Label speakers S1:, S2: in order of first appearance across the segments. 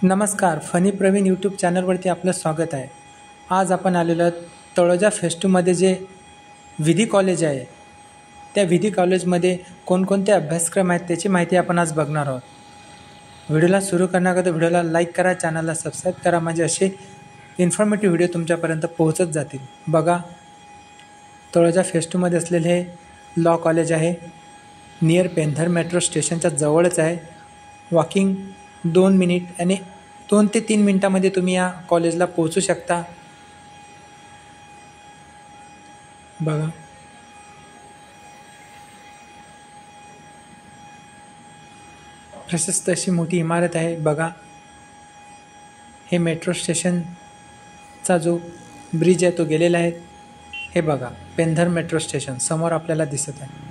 S1: नमस्कार, funny Pravin YouTube चॅनलवरती आपलं स्वागत आहे. आज आपण आलेलो आहोत तळोजा फेज 2मध्ये जे विधी कॉलेज आहे, त्या विधी कॉलेजमध्ये कोणकोणते अभ्यासक्रम आहेत त्याची माहिती आपण आज बघणार आहोत. व्हिडिओला सुरू करण्याअगोदर व्हिडिओला लाईक करा, चॅनलला सबस्क्राईब करा, म्हणजे असे इन्फॉर्मेटिव्ह व्हिडिओ तुमच्यापर्यंत पोहोचत जातील. बघा, तळोजा फेज 2मध्ये असलेले हे लॉ कॉलेज आहे. नियर पेंधर मेट्रो स्टेशनच्या जवळच आहे. वॉकिंग 2 मिनिट आणि 2 ते 3 मिनिटामध्ये तुम्ही या कॉलेजला पोहोचू शकता. बघा, प्रशस्त अशी मोठी इमारत आहे. बघा, हे मेट्रो स्टेशनचा जो ब्रिज आहे तो गेलेला आहे. हे बघा, पेंधर मेट्रो स्टेशन समोर आपल्याला दिसत आहे.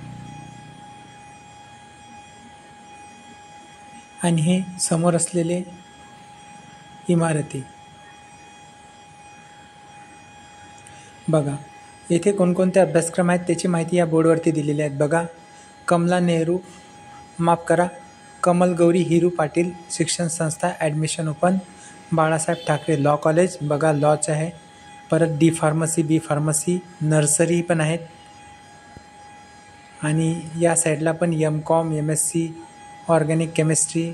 S1: आणि हे समोर असलेले इमारती बघा. येथे कोणकोणते अभ्यासक्रम आहेत त्याची माहिती या बोर्डवरती दिलेली आहे. बघा, कमल गौरी हिरू पाटील शिक्षण संस्था, admission open. Balasaheb Thackeray law college, बघा लॉच आहे. परत डी फार्मसी, बी फार्मसी, नर्सरी पण आहेत. आणि या साईडला पण MCOM, MSc, organic chemistry,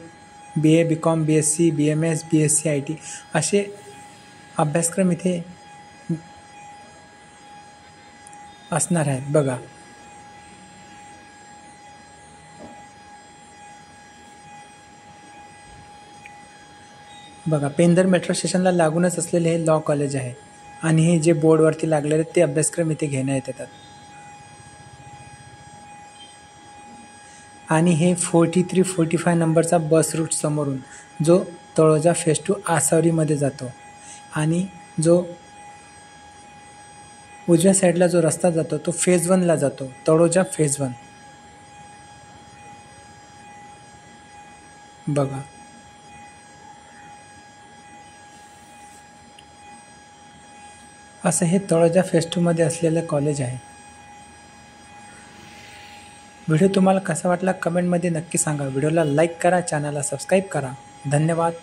S1: BA, BCom, BSc, BMS, BSc IT असे अभ्यासक्रम इथे असणार आहेत. बघा, पेंधर मेट्रो स्टेशनला लागूनच असलेले हे लॉ कॉलेज आहे. आणि हे जे बोर्डवरती लागलेले ते अभ्यासक्रम इथे घेण्यात येतात. आणि हे 43-45 नंबरचा बस रूट समोरून जो तळोजा फेज 2 आसावरीमध्ये जातो. आणि जो उजव्या साईडला जो रस्ता जातो तो फेज 1ला जातो, तळोजा फेज 1. बघा, असं हे तळोजा फेज 2मध्ये असलेलं कॉलेज आहे. व्हिडिओ तुम्हाला कसा वाटला कमेंटमध्ये नक्की सांगा. व्हिडिओला लाईक करा, चॅनलला सबस्क्राईब करा. धन्यवाद.